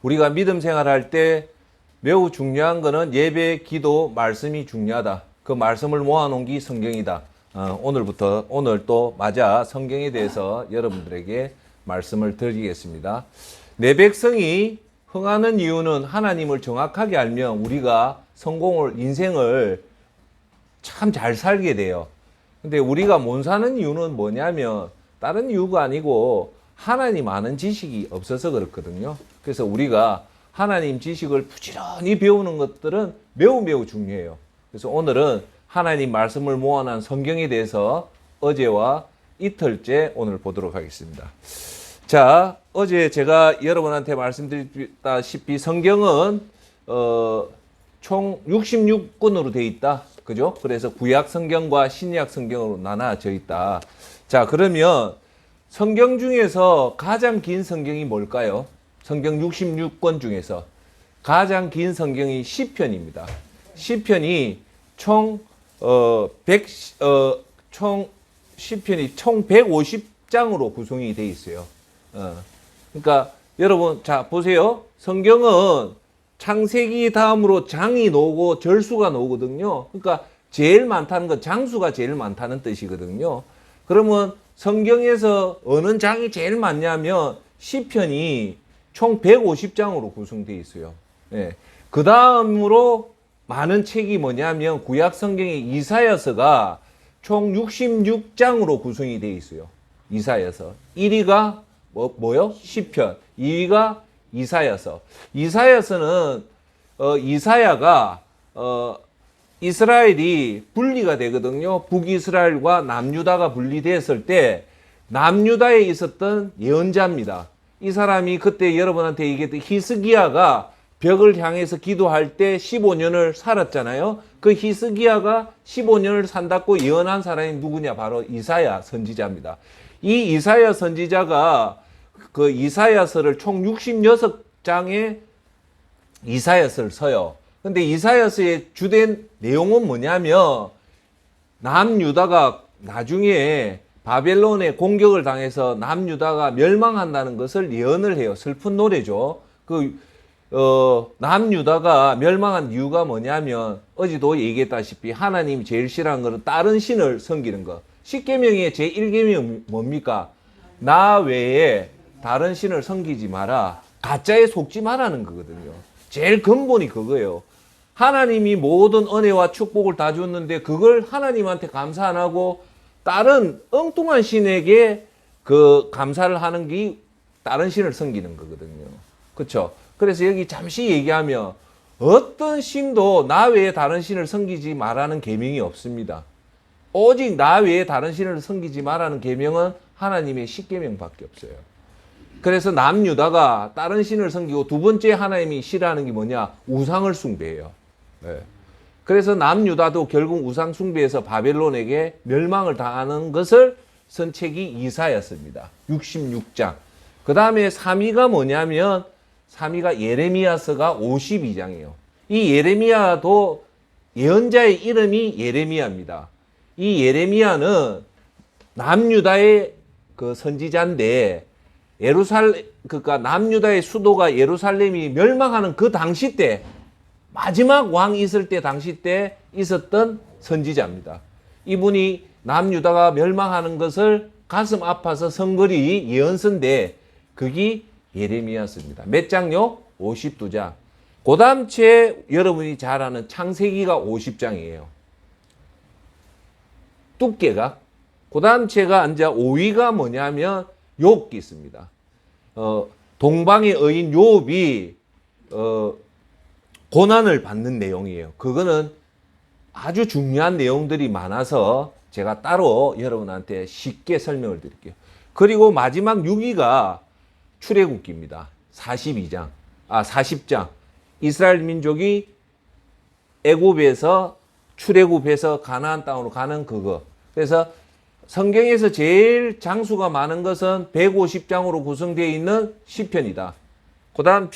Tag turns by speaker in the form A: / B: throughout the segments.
A: 우리가 믿음 생활할 때 매우 중요한 거는 예배, 기도, 말씀이 중요하다. 그 말씀을 모아놓은 게 성경이다. 오늘 또 맞아 성경에 대해서 여러분들에게 말씀을 드리겠습니다. 내 백성이 흥하는 이유는 하나님을 정확하게 알면 우리가 인생을 참 잘 살게 돼요. 근데 우리가 못 사는 이유는 뭐냐면 다른 이유가 아니고 하나님 아는 지식이 없어서 그렇거든요. 그래서 우리가 하나님 지식을 부지런히 배우는 것들은 매우 중요해요. 그래서 오늘은 하나님 말씀을 모아놓은 성경에 대해서 어제와 이틀째 오늘 보도록 하겠습니다. 자, 어제 제가 여러분한테 말씀드렸다시피 성경은 총 66권으로 되어 있다. 그죠? 그래서 구약 성경과 신약 성경으로 나눠져 있다. 자, 그러면 성경 중에서 가장 긴 성경이 뭘까요? 성경 66권 중에서 가장 긴 성경이 시편입니다. 시편이 총 150장으로 구성이 되어 있어요. 그러니까 여러분 자 보세요. 성경은 창세기 다음으로 장이 나오고 절수가 나오거든요. 그러니까 제일 많다는 건 장수가 제일 많다는 뜻이거든요. 그러면 성경에서 어느 장이 제일 많냐면 시편이 총 150장으로 구성되어 있어요. 예. 그 다음으로 많은 책이 뭐냐면 구약 성경의 이사야서가 총 66장으로 구성이 되어 있어요. 이사야서. 1위가 뭐요? 시편. 2위가 이사야서. 이사야서는 이사야가 이스라엘이 분리가 되거든요. 북이스라엘과 남유다가 분리됐을 때 남유다에 있었던 예언자입니다. 이 사람이 그때 여러분한테 얘기했던 히스기야가 벽을 향해서 기도할 때 15년을 살았잖아요. 그 히스기야가 15년을 산다고 예언한 사람이 누구냐? 바로 이사야 선지자입니다. 이 이사야 선지자가 그 이사야서를 총 66장의 이사야서를 써요. 근데 이사야서의 주된 내용은 뭐냐면 남유다가 나중에 바벨론의 공격을 당해서 남유다가 멸망한다는 것을 예언을 해요. 슬픈 노래죠. 남유다가 멸망한 이유가 뭐냐면 어제도 얘기했다시피 하나님이 제일 싫어하는 것은 다른 신을 섬기는 것. 십계명의 제1계명이 뭡니까? 나 외에 다른 신을 섬기지 마라. 가짜에 속지 마라는 거거든요. 제일 근본이 그거예요. 하나님이 모든 은혜와 축복을 다 줬는데 그걸 하나님한테 감사 안 하고 다른 엉뚱한 신에게 그 감사를 하는 게 다른 신을 섬기는 거거든요. 그렇죠? 그래서 여기 잠시 얘기하면 어떤 신도 나 외에 다른 신을 섬기지 말라는 계명이 없습니다. 오직 나 외에 다른 신을 섬기지 말라는 계명은 하나님의 십계명밖에 없어요. 그래서 남유다가 다른 신을 섬기고 두 번째 하나님이 싫어하는 게 뭐냐? 우상을 숭배해요. 네. 그래서 남유다도 결국 우상 숭배에서 바벨론에게 멸망을 당하는 것을 쓴 책이 이사야서입니다. 66장. 그 다음에 3위가 뭐냐면 3위가 예레미야서가 52장이에요. 이 예레미야도 예언자의 이름이 예레미야입니다. 이 예레미야는 남유다의 그 선지자인데 그러니까 남유다의 수도가 예루살렘이 멸망하는 그 당시 때 마지막 왕 있을 때 당시 때 있었던 선지자입니다. 이분이 남유다가 멸망하는 것을 가슴 아파서 성글이 예언서인데 그게 예레미야서입니다. 몇 장요? 52장. 그 다음 채 여러분이 잘 아는 창세기가 50장이에요. 두께가. 그 다음 채가 이제 5위가 뭐냐면 욥기 있습니다. 동방의 의인 욥이 고난을 받는 내용이에요. 그거는 아주 중요한 내용들이 많아서 제가 따로 여러분한테 쉽게 설명을 드릴게요. 그리고 마지막 6위가 출애굽기입니다. 40장. 이스라엘 민족이 애굽에서 출애굽해서 가나안 땅으로 가는 그거. 그래서 성경에서 제일 장수가 많은 것은 150장으로 구성되어 있는 시편이다. 그 다음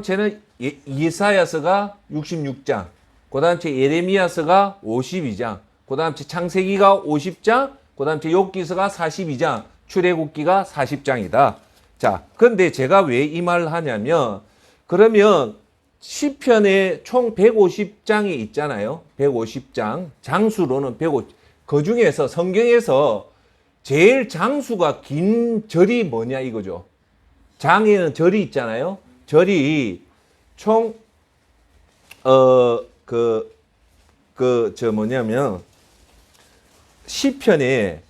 A: 채는 이사야서가 66장. 그 다음 채 예레미야서가 52장. 그 다음 채 창세기가 50장. 그 다음 채 욥기서가 42장. 출애굽기가 40장이다. 자, 근데 제가 왜 이 말을 하냐면, 그러면 시편에 총 150장이 있잖아요. 150장. 장수로는 150. 그 중에서 성경에서 제일 장수가 긴 절이 뭐냐 이거죠. 장에는 절이 있잖아요. 절이 총, 뭐냐면, 시편에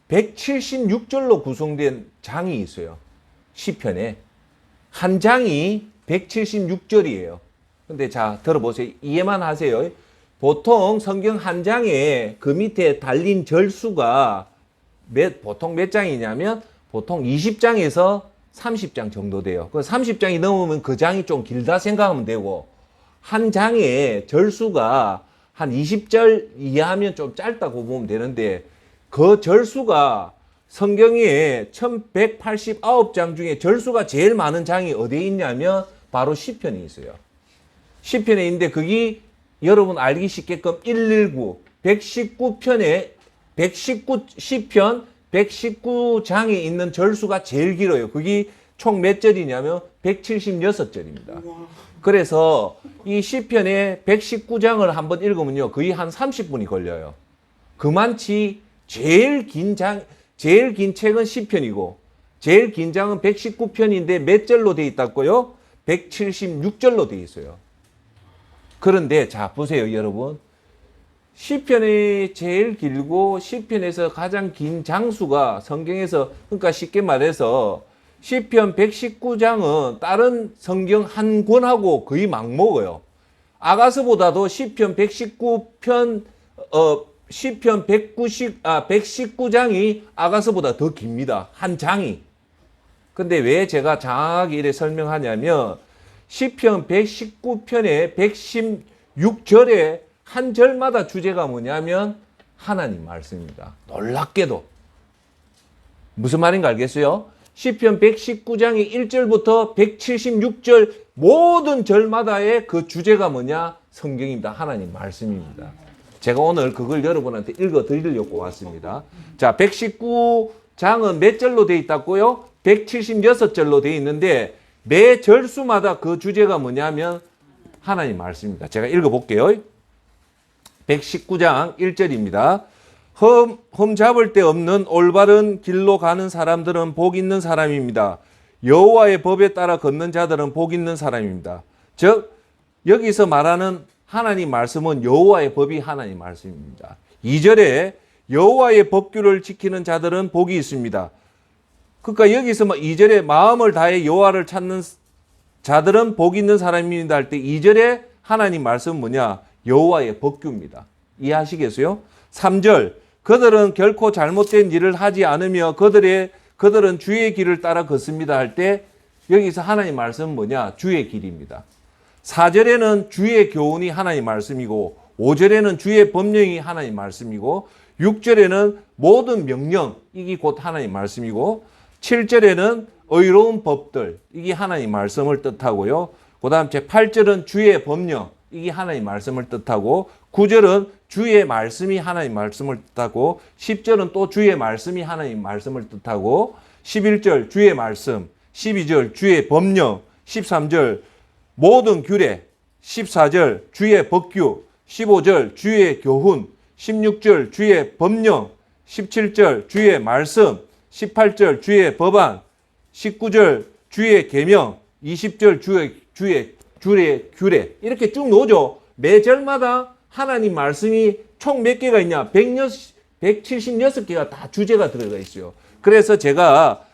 A: 176절로 구성된 장이 있어요. 시편에. 한 장이 176절이에요. 근데 자, 들어보세요. 이해만 하세요. 보통 성경 한 장에 그 밑에 달린 절수가 보통 몇 장이냐면 보통 20장에서 30장 정도 돼요. 그 30장이 넘으면 그 장이 좀 길다 생각하면 되고, 한 장에 절수가 한 20절 이하면 좀 짧다고 보면 되는데, 그 절수가 성경에 1189장 중에 절수가 제일 많은 장이 어디에 있냐면 바로 시편에 있어요. 시편에 있는데 그게 여러분 알기 쉽게끔 119, 119편에 119 시편 119장에 있는 절수가 제일 길어요. 그게 총 몇 절이냐면 176절입니다. 그래서 이 시편의 119장을 한번 읽으면요, 거의 한 30분이 걸려요. 그만치 제일 긴 책은 시편이고, 제일 긴 장은 119편인데 몇 절로 돼 있다고요? 176절로 돼 있어요. 그런데 자, 보세요, 여러분. 시편이 제일 길고 시편에서 가장 긴 장수가 성경에서, 그러니까 쉽게 말해서 시편 119장은 다른 성경 한 권하고 거의 맞먹어요. 아가서보다도 시편 119편 시편 119장이 아가서보다 더 깁니다. 한 장이. 근데 왜 제가 장하게 이렇게 설명하냐면, 시편 119편의 116절에 한 절마다 주제가 뭐냐면 하나님 말씀입니다. 놀랍게도. 무슨 말인가 알겠어요? 시편 119장의 1절부터 176절 모든 절마다의 그 주제가 뭐냐? 성경입니다. 하나님 말씀입니다. 제가 오늘 그걸 여러분한테 읽어 드리려고 왔습니다. 자, 119장은 몇 절로 되어 있다고요? 176절로 되어 있는데 매 절수마다 그 주제가 뭐냐면 하나님 말씀입니다. 제가 읽어 볼게요. 119장 1절입니다. 흠 잡을 데 없는 올바른 길로 가는 사람들은 복 있는 사람입니다. 여호와의 법에 따라 걷는 자들은 복 있는 사람입니다. 즉 여기서 말하는 하나님 말씀은 여호와의 법이 하나님 말씀입니다. 2절에 여호와의 법규를 지키는 자들은 복이 있습니다. 그러니까 여기서 2절에 마음을 다해 여호와를 찾는 자들은 복 있는 사람입니다 할 때 2절에 하나님 말씀은 뭐냐? 여호와의 법규입니다. 이해하시겠어요? 3절 그들은 결코 잘못된 일을 하지 않으며 그들은 주의 길을 따라 걷습니다 할 때 여기서 하나님 말씀은 뭐냐? 주의 길입니다. 4절에는 주의 교훈이 하나님 말씀이고 5절에는 주의 법령이 하나님 말씀이고 6절에는 모든 명령 이게 곧 하나님 말씀이고 7절에는 의로운 법들 이게 하나님 말씀을 뜻하고요. 그 다음 제 8절은 주의 법령 이게 하나님 말씀을 뜻하고 9절은 주의 말씀이 하나님 말씀을 뜻하고 10절은 또 주의 말씀이 하나님 말씀을 뜻하고 11절 주의 말씀 12절 주의 법령 13절 모든 규례 14절 주의 법규 15절 주의 교훈 16절 주의 법령 17절 주의 말씀 18절 주의 법안 19절 주의 계명 20절 주의 규례 이렇게 쭉 놓죠. 매 절마다 하나님 말씀이 총 몇 개가 있냐? 176개가 다 주제가 들어가 있어요. 그래서 제가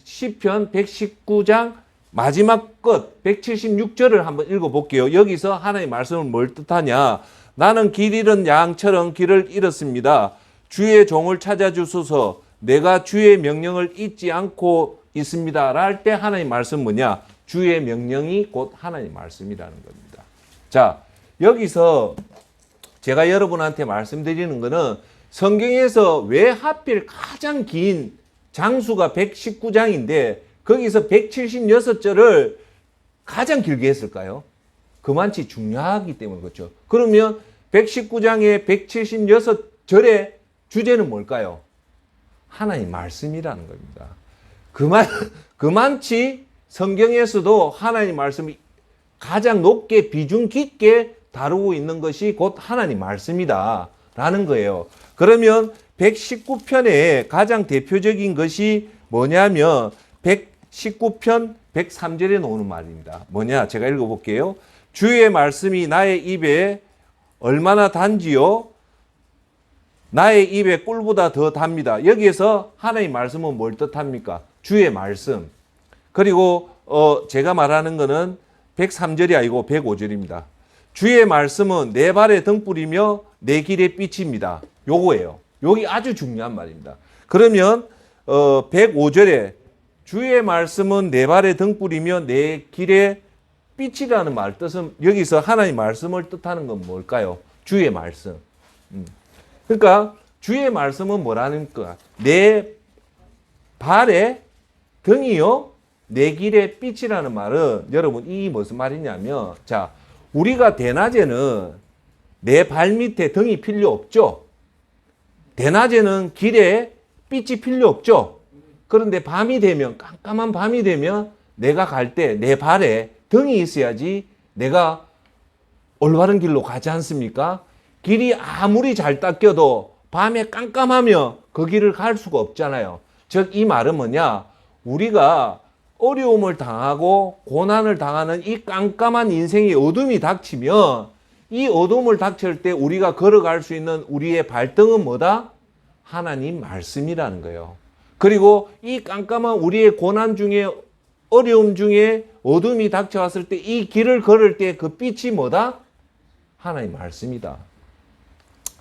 A: 시편 119장 마지막 끝 176절을 한번 읽어볼게요. 여기서 하나님의 말씀은 뭘 뜻하냐? 나는 길 잃은 양처럼 길을 잃었습니다. 주의 종을 찾아주소서. 내가 주의 명령을 잊지 않고 있습니다. 할 때 하나님의 말씀은 뭐냐? 주의 명령이 곧 하나님의 말씀이라는 겁니다. 자, 여기서 제가 여러분한테 말씀드리는 거는 성경에서 왜 하필 가장 긴 장수가 119장인데 거기서 176절을 가장 길게 했을까요? 그만치 중요하기 때문에 그렇죠. 그러면 119장의 176절의 주제는 뭘까요? 하나님 말씀이라는 겁니다. 그만치 성경에서도 하나님 말씀이 가장 높게 비중 깊게 다루고 있는 것이 곧 하나님 말씀이다 라는 거예요. 그러면 119편의 가장 대표적인 것이 뭐냐면 119편 103절에 나오는 말입니다. 뭐냐? 제가 읽어볼게요. 주의 말씀이 나의 입에 얼마나 단지요? 나의 입에 꿀보다 더 답니다. 여기에서 하나님 말씀은 뭘 뜻합니까? 주의 말씀. 그리고 제가 말하는 거는 103절이 아니고 105절입니다. 주의 말씀은 내 발의 등불이며 내 길의 빛입니다. 요거예요. 여기 아주 중요한 말입니다. 그러면 105절에 주의 말씀은 내 발의 등불이며 내 길의 빛이라는 말 뜻은 여기서 하나님 말씀을 뜻하는 건 뭘까요? 주의 말씀. 그러니까 주의 말씀은 뭐라는 거야? 내 발의 등이요 내 길의 빛이라는 말은 여러분 이 무슨 말이냐면 자 우리가 대낮에는 내 발 밑에 등이 필요 없죠. 대낮에는 길에 빛이 필요 없죠. 그런데 밤이 되면 깜깜한 밤이 되면 내가 갈 때 내 발에 등이 있어야지 내가 올바른 길로 가지 않습니까? 길이 아무리 잘 닦여도 밤에 깜깜하면 그 길을 갈 수가 없잖아요. 즉 이 말은 뭐냐? 우리가 어려움을 당하고 고난을 당하는 이 깜깜한 인생의 어둠이 닥치면 이 어둠을 닥칠 때 우리가 걸어갈 수 있는 우리의 발등은 뭐다? 하나님 말씀이라는 거예요. 그리고 이 깜깜한 우리의 고난 중에 어려움 중에 어둠이 닥쳐왔을 때 이 길을 걸을 때 그 빛이 뭐다? 하나님 말씀이다.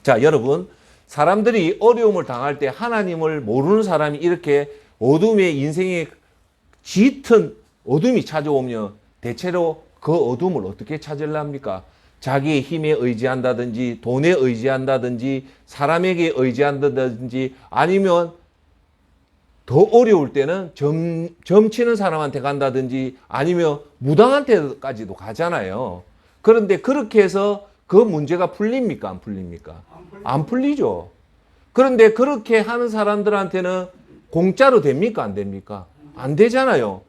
A: 자, 여러분, 사람들이 어려움을 당할 때 하나님을 모르는 사람이 이렇게 어둠의 인생에 짙은 어둠이 찾아오면 대체로 그 어둠을 어떻게 찾으려합니까? 자기의 힘에 의지한다든지 돈에 의지한다든지 사람에게 의지한다든지 아니면 더 어려울 때는 점치는 사람한테 간다든지 아니면 무당한테까지도 가잖아요. 그런데 그렇게 해서 그 문제가 풀립니까? 안 풀립니까? 안 풀리죠. 그런데 그렇게 하는 사람들한테는 공짜로 됩니까? 안 됩니까? 안 되잖아요.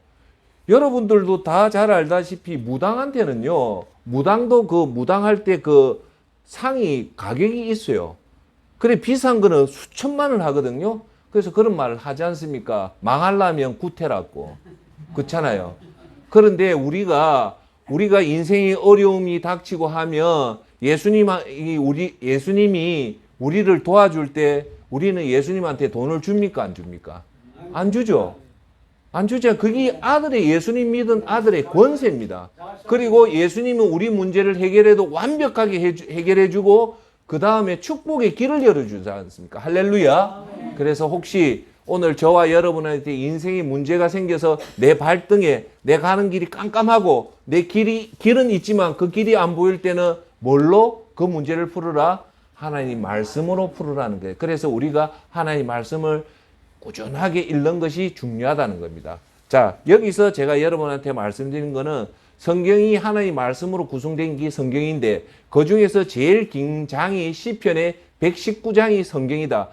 A: 여러분들도 다 잘 알다시피 무당한테는요. 무당도 그 무당할 때 그 상이 가격이 있어요. 그래 비싼 거는 수천만 원 하거든요. 그래서 그런 말을 하지 않습니까? 망하려면 구태라고. 그렇잖아요. 그런데 우리가 인생의 어려움이 닥치고 하면 예수님이 우리를 도와줄 때 우리는 예수님한테 돈을 줍니까? 안 줍니까? 안 주죠. 안 주죠. 그게 예수님 믿은 아들의 권세입니다. 그리고 예수님은 우리 문제를 해결해도 완벽하게 해결해주고 그 다음에 축복의 길을 열어주지 않습니까? 할렐루야. 그래서 혹시 오늘 저와 여러분한테 인생에 문제가 생겨서 내 발등에 내 가는 길이 깜깜하고 내 길은 있지만 그 길이 안 보일 때는 뭘로 그 문제를 풀으라? 하나님 말씀으로 풀으라는 거예요. 그래서 우리가 하나님 말씀을 꾸준하게 읽는 것이 중요하다는 겁니다. 자, 여기서 제가 여러분한테 말씀드린 거는 성경이 하나님 말씀으로 구성된 게 성경인데 그 중에서 제일 긴 장이 시편의 119장이 성경이다.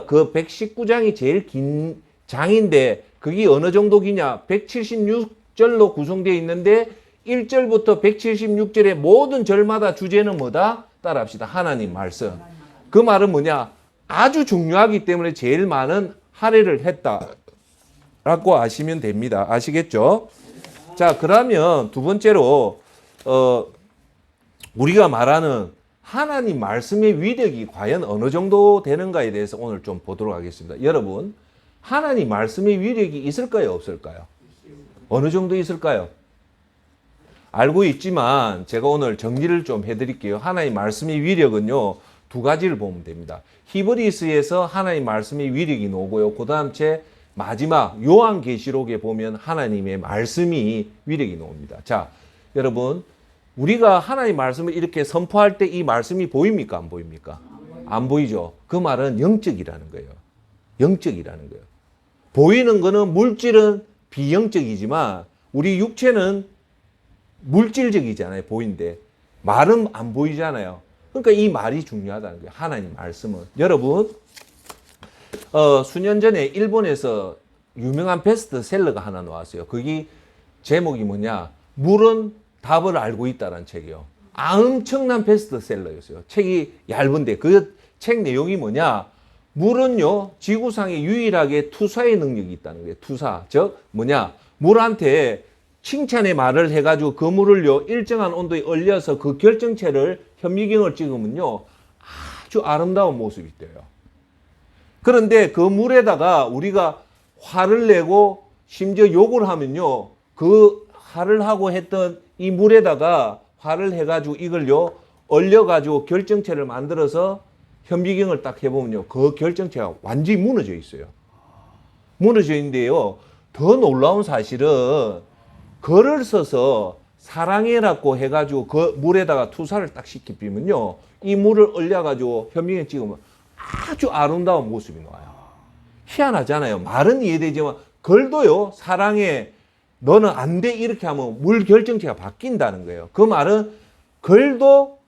A: 그 119장이 제일 긴 장인데 그게 어느 정도 기냐? 176절로 구성되어 있는데 1절부터 176절의 모든 절마다 주제는 뭐다? 따라합시다. 하나님 말씀. 그 말은 뭐냐? 아주 중요하기 때문에 제일 많은 할애를 했다라고 아시면 됩니다. 아시겠죠? 자, 그러면 두 번째로 우리가 말하는 하나님 말씀의 위력이 과연 어느 정도 되는가에 대해서 오늘 좀 보도록 하겠습니다. 여러분, 하나님 말씀의 위력이 있을까요? 없을까요? 어느 정도 있을까요? 알고 있지만 제가 오늘 정리를 좀 해드릴게요. 하나님 말씀의 위력은요. 두 가지를 보면 됩니다. 히브리서에서 하나님 말씀의 위력이 나오고요. 그 다음 마지막 요한계시록에 보면 하나님의 말씀이 위력이 나옵니다. 자, 여러분 우리가 하나님 말씀을 이렇게 선포할 때 이 말씀이 보입니까? 안 보입니까? 안 보이죠. 그 말은 영적이라는 거예요. 영적이라는 거예요. 보이는 거는 물질은 비영적이지만 우리 육체는 물질적이잖아요. 보이는데 말은 안 보이잖아요. 그러니까 이 말이 중요하다는 거예요. 하나님 말씀은. 여러분 수년 전에 일본에서 유명한 베스트셀러가 하나 나왔어요. 거기 제목이 뭐냐? 물은 답을 알고 있다라는 책이요. 엄청난 베스트셀러였어요. 책이 얇은데 그 책 내용이 뭐냐? 물은요, 지구상에 유일하게 투사의 능력이 있다는 거예요. 투사. 즉 뭐냐? 물한테 칭찬의 말을 해가지고 그 물을요, 일정한 온도에 얼려서 그 결정체를 현미경을 찍으면요, 아주 아름다운 모습이 돼요. 그런데 그 물에다가 우리가 화를 내고 심지어 욕을 하면요, 그 화를 하고 했던 이 물에다가 화를 해가지고 이걸요, 얼려가지고 결정체를 만들어서 현미경을 딱 해보면요, 그 결정체가 완전히 무너져 있어요. 무너져 있는데요, 더 놀라운 사실은 글을 써서 사랑해라고 해가지고 그 물에다가 투사를 딱 시키면요, 이 물을 얼려가지고 현미경 찍으면 아주 아름다운 모습이 나와요. 희한하잖아요. 말은 이해되지만 글도요, 사랑해, 너는 안 돼, 이렇게 하면 물 결정체가 바뀐다는 거예요. 그 말은 글도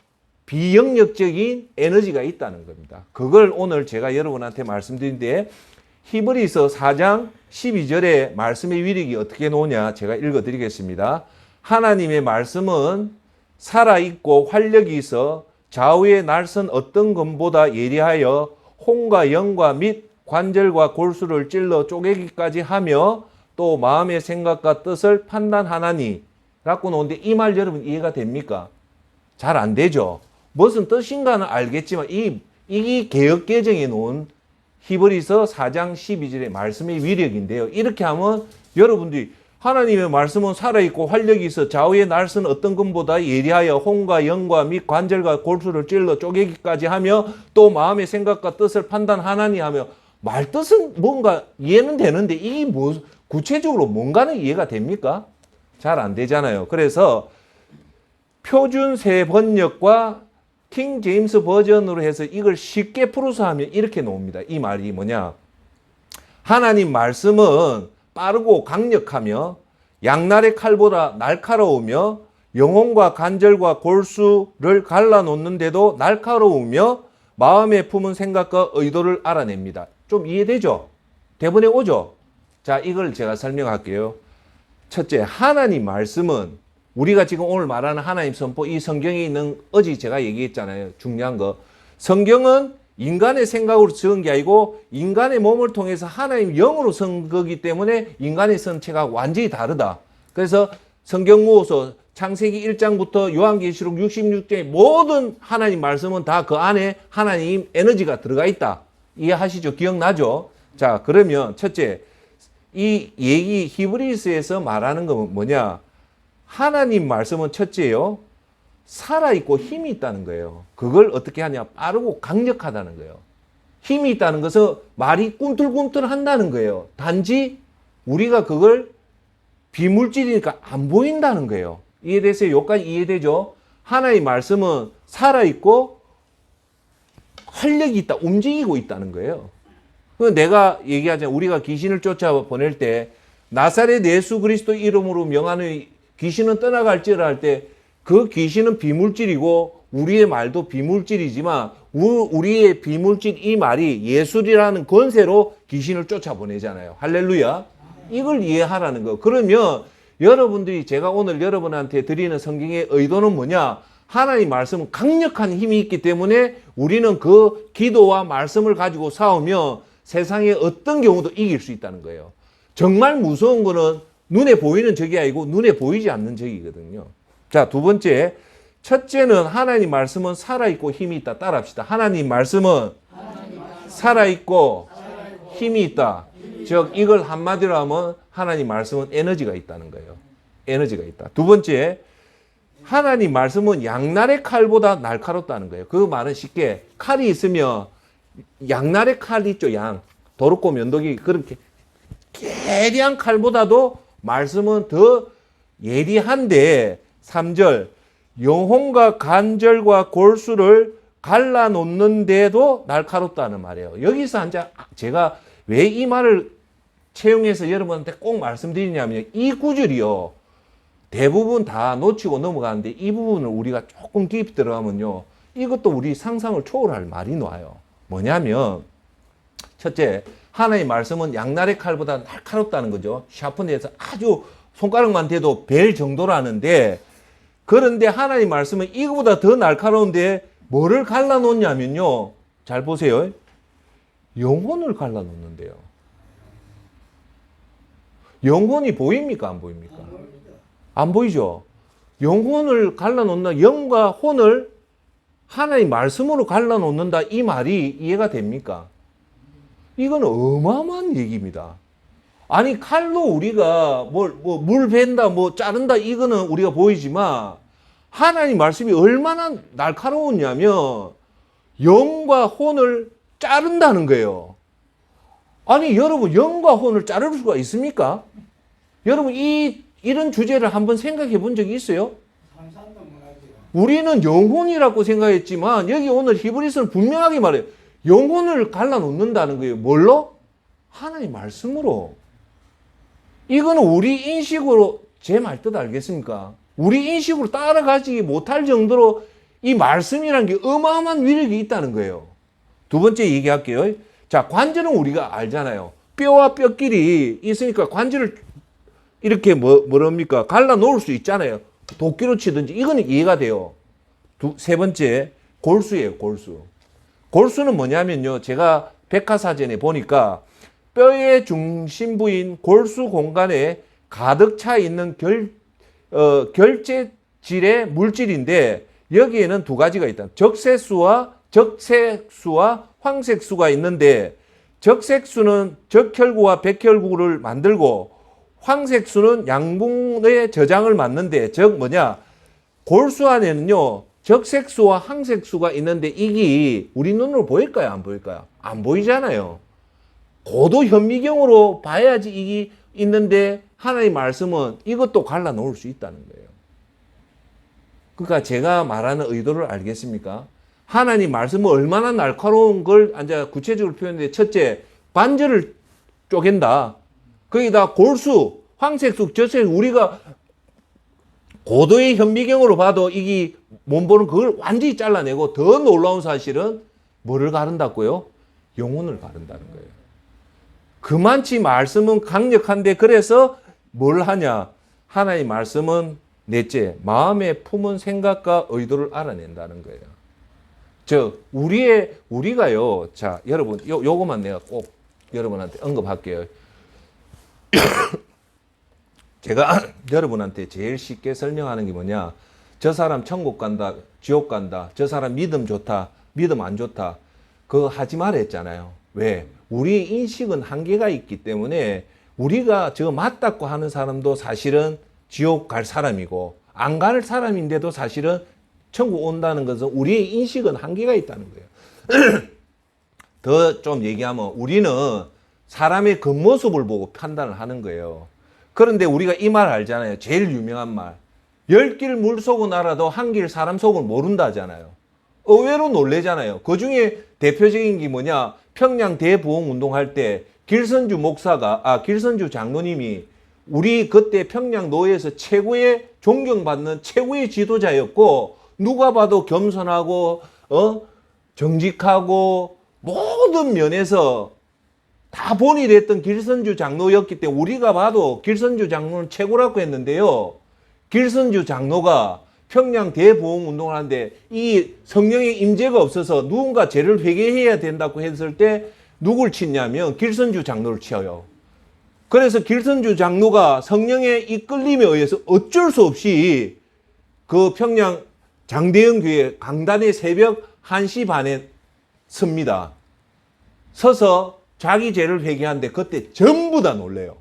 A: 비영역적인 에너지가 있다는 겁니다. 그걸 오늘 제가 여러분한테 말씀드린데, 히브리서 4장 12절에 말씀의 위력이 어떻게 나오냐, 제가 읽어드리겠습니다. 하나님의 말씀은 살아있고 활력이 있어 좌우의 날선 어떤 검보다 예리하여 혼과 영과 및 관절과 골수를 찔러 쪼개기까지 하며 또 마음의 생각과 뜻을 판단하나니 라고 나오는데, 이 말 여러분 이해가 됩니까? 잘 안 되죠. 무슨 뜻인가는 알겠지만 이 개역개정에 놓은 히브리서 4장 12절의 말씀의 위력인데요. 이렇게 하면 여러분들이 하나님의 말씀은 살아있고 활력이 있어 좌우의 날선 어떤 것보다 예리하여 혼과 영과 및 관절과 골수를 찔러 쪼개기까지 하며 또 마음의 생각과 뜻을 판단하나니 하며, 말뜻은 뭔가 이해는 되는데 이 뭐 구체적으로 뭔가는 이해가 됩니까? 잘 안 되잖아요. 그래서 표준 새 번역과 킹 제임스 버전으로 해서 이걸 쉽게 풀어서 하면 이렇게 나옵니다. 이 말이 뭐냐? 하나님 말씀은 빠르고 강력하며 양날의 칼보다 날카로우며 영혼과 관절과 골수를 갈라놓는데도 날카로우며 마음에 품은 생각과 의도를 알아냅니다. 좀 이해되죠? 대본에 오죠? 자, 이걸 제가 설명할게요. 첫째, 하나님 말씀은 우리가 지금 오늘 말하는 하나님 선포, 이 성경에 있는, 어제 제가 얘기했잖아요. 중요한 거. 성경은 인간의 생각으로 지은 게 아니고 인간의 몸을 통해서 하나님 영으로 쓴 거기 때문에 인간의 선체가 완전히 다르다. 그래서 성경무호서 창세기 1장부터 요한계시록 66장의 모든 하나님 말씀은 다 그 안에 하나님 에너지가 들어가 있다. 이해하시죠? 기억나죠? 자, 그러면 첫째, 이 얘기 히브리서에서 말하는 건 뭐냐? 하나님 말씀은 첫째요, 살아있고 힘이 있다는 거예요. 그걸 어떻게 하냐? 빠르고 강력하다는 거예요. 힘이 있다는 것은 말이 꿈틀꿈틀 한다는 거예요. 단지 우리가 그걸 비물질이니까 안 보인다는 거예요. 이해되세요? 여기까지 이해되죠? 하나님 말씀은 살아있고 활력이 있다, 움직이고 있다는 거예요. 내가 얘기하자면 우리가 귀신을 쫓아보낼 때 나사렛 예수 그리스도 이름으로 명하는 귀신은 떠나갈지라 할 때 그 귀신은 비물질이고 우리의 말도 비물질이지만 우리의 비물질 이 말이 예술이라는 권세로 귀신을 쫓아보내잖아요. 할렐루야. 이걸 이해하라는 거. 그러면 여러분들이, 제가 오늘 여러분한테 드리는 성경의 의도는 뭐냐? 하나님 말씀은 강력한 힘이 있기 때문에 우리는 그 기도와 말씀을 가지고 싸우며 세상의 어떤 경우도 이길 수 있다는 거예요. 정말 무서운 거는 눈에 보이는 적이 아니고 눈에 보이지 않는 적이거든요. 자, 두 번째, 첫째는 하나님 말씀은 살아있고 힘이 있다. 따라합시다. 하나님 말씀은 살아있고 힘이 있다. 즉 이걸 한마디로 하면 하나님 말씀은 에너지가 있다는 거예요. 에너지가 있다. 두 번째, 하나님 말씀은 양날의 칼보다 날카롭다는 거예요. 그 말은 쉽게 칼이 있으면 양날의 칼 있죠. 양. 도르코 면도기, 그렇게 예리한 칼보다도 말씀은 더 예리한데, 3절, 영혼과 관절과 골수를 갈라놓는데도 날카롭다는 말이에요. 여기서 제가 왜 이 말을 채용해서 여러분한테 꼭 말씀드리냐면, 이 구절이요, 대부분 다 놓치고 넘어가는데 이 부분을 우리가 조금 깊이 들어가면요, 이것도 우리 상상을 초월할 말이 나와요. 뭐냐면, 첫째, 하나님의 말씀은 양날의 칼보다 날카롭다는 거죠. 샤픈해서 아주 손가락만 대도 벨 정도라는데, 그런데 하나님의 말씀은 이거보다 더 날카로운데 뭐를 갈라놓냐면요. 잘 보세요. 영혼을 갈라놓는데요. 영혼이 보입니까? 안 보입니까? 안 보이죠? 영혼을 갈라놓는다. 영과 혼을 하나의 말씀으로 갈라놓는다. 이 말이 이해가 됩니까? 이건 어마어마한 얘기입니다. 아니, 칼로 우리가 물 벤다, 자른다, 이거는 우리가 보이지만, 하나님 말씀이 얼마나 날카로웠냐면, 영과 혼을 자른다는 거예요. 아니, 여러분, 영과 혼을 자를 수가 있습니까? 여러분, 이런 주제를 한번 생각해 본 적이 있어요? 우리는 영혼이라고 생각했지만, 여기 오늘 히브리서는 분명하게 말해요. 영혼을 갈라놓는다는 거예요. 뭘로? 하나님 말씀으로. 이거는 우리 인식으로, 제 말 뜻 알겠습니까? 우리 인식으로 따라가지 못할 정도로 이 말씀이라는 게 어마어마한 위력이 있다는 거예요. 두 번째 얘기할게요. 자, 관절은 우리가 알잖아요. 뼈와 뼈끼리 있으니까 관절을 이렇게 뭐랍니까? 갈라 놓을 수 있잖아요. 도끼로 치든지. 이거는 이해가 돼요. 세 번째, 골수예요, 골수. 골수는 뭐냐면요. 제가 백과사전에 보니까 뼈의 중심부인 골수 공간에 가득 차 있는 결재질의 물질인데, 여기에는 두 가지가 있다. 적색수와 황색수가 있는데, 적색수는 적혈구와 백혈구를 만들고 황색수는 양분의 저장을 맡는데, 골수 안에는요 적색수와 황색수가 있는데, 이게 우리 눈으로 보일까요? 안 보일까요? 안 보이잖아요. 고도 현미경으로 봐야지 이게 있는데, 하나님의 말씀은 이것도 갈라놓을 수 있다는 거예요. 그러니까 제가 말하는 의도를 알겠습니까? 하나님 말씀은 얼마나 날카로운 걸 이제 구체적으로 표현했는데, 첫째, 관절을 쪼갠다. 거기다 골수, 황색수, 저색수, 우리가 고도의 현미경으로 봐도 이게 못 보는 그걸 완전히 잘라내고, 더 놀라운 사실은 뭐를 가른다고요? 영혼을 가른다는 거예요. 그만치 말씀은 강력한데, 그래서 뭘 하냐? 하나님 말씀은 넷째, 마음에 품은 생각과 의도를 알아낸다는 거예요. 즉, 우리가요, 자, 여러분, 요거만 내가 꼭 여러분한테 언급할게요. 제가 여러분한테 제일 쉽게 설명하는 게 뭐냐? 저 사람 천국 간다, 지옥 간다, 저 사람 믿음 좋다, 믿음 안 좋다. 그거 하지 말라 했잖아요. 왜? 우리의 인식은 한계가 있기 때문에, 우리가 저거 맞다고 하는 사람도 사실은 지옥 갈 사람이고, 안 갈 사람인데도 사실은 천국 온다는 것은 우리의 인식은 한계가 있다는 거예요. 더 좀 얘기하면, 우리는 사람의 겉모습을 보고 판단을 하는 거예요. 그런데 우리가 이 말 알잖아요. 제일 유명한 말. 10길 물 속은 알아도 한 길 사람 속은 모른다 하잖아요. 의외로 놀래잖아요. 그 중에 대표적인 게 뭐냐? 평양 대부흥 운동할 때 길선주 장로님이 우리 그때 평양 노예에서 최고의 존경받는 최고의 지도자였고, 누가 봐도 겸손하고, 정직하고, 모든 면에서 다 본이 됐던 길선주 장로였기 때문에 우리가 봐도 길선주 장로는 최고라고 했는데요. 길선주 장로가 평양 대부흥 운동을 하는데 이 성령의 임재가 없어서 누군가 죄를 회개해야 된다고 했을 때 누굴 치냐면 길선주 장로를 치어요. 그래서 길선주 장로가 성령의 이끌림에 의해서 어쩔 수 없이 그 평양 장대영 교회 강단의 새벽 1시 반에 섭니다. 서서 자기 죄를 회개하는데 그때 전부 다 놀래요.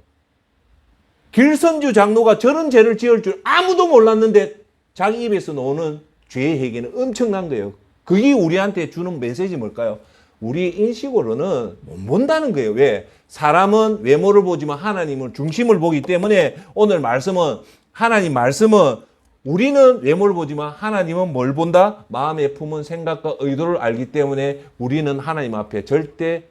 A: 길선주 장로가 저런 죄를 지을 줄 아무도 몰랐는데 자기 입에서 나오는 죄의 회개는 엄청난 거예요. 그게 우리한테 주는 메시지 뭘까요? 우리 인식으로는 못 본다는 거예요. 왜? 사람은 외모를 보지만 하나님을 중심을 보기 때문에 오늘 말씀은, 하나님 말씀은 우리는 외모를 보지만 하나님은 뭘 본다? 마음에 품은 생각과 의도를 알기 때문에 우리는 하나님 앞에 절대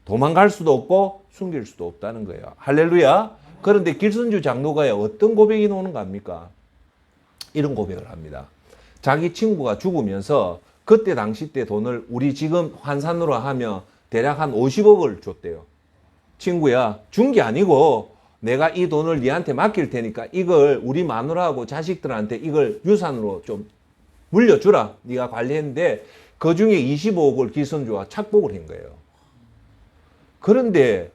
A: 도망갈 수도 없고 숨길 수도 없다는 거예요. 할렐루야. 그런데 길선주 장로가 어떤 고백이 나오는가 합니까? 이런 고백을 합니다. 자기 친구가 죽으면서 그때 당시 때 돈을 우리 지금 환산으로 하면 대략 한 50억을 줬대요. 친구야, 준 게 아니고 내가 이 돈을 니한테 맡길 테니까 이걸 우리 마누라하고 자식들한테 이걸 유산으로 좀 물려주라. 네가 관리했는데 그 중에 25억을 길선주가 착복을 한 거예요. 그런데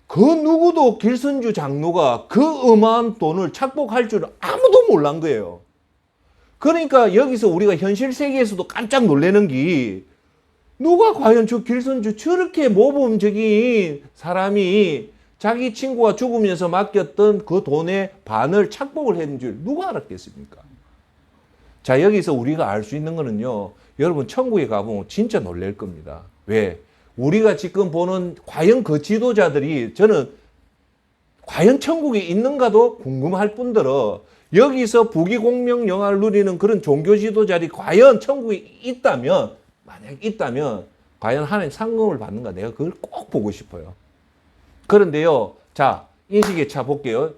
A: 그 누구도 길선주 장로가 그 어마한 돈을 착복할 줄 아무도 몰란 거예요. 그러니까 여기서 우리가 현실 세계에서도 깜짝 놀라는 게 누가 과연 저 길선주 저렇게 모범적인 사람이 자기 친구가 죽으면서 맡겼던 그 돈의 반을 착복을 했는 줄 누가 알았겠습니까? 자, 여기서 우리가 알 수 있는 거는요, 여러분 천국에 가보면 진짜 놀랄 겁니다. 왜? 우리가 지금 보는 과연 그 지도자들이 저는 과연 천국에 있는가도 궁금할 뿐더러 여기서 부귀공명 영화를 누리는 그런 종교 지도자들이 과연 천국에 있다면, 만약 있다면 과연 하나님 상금을 받는가, 내가 그걸 꼭 보고 싶어요. 그런데요, 자, 인식의 차 볼게요.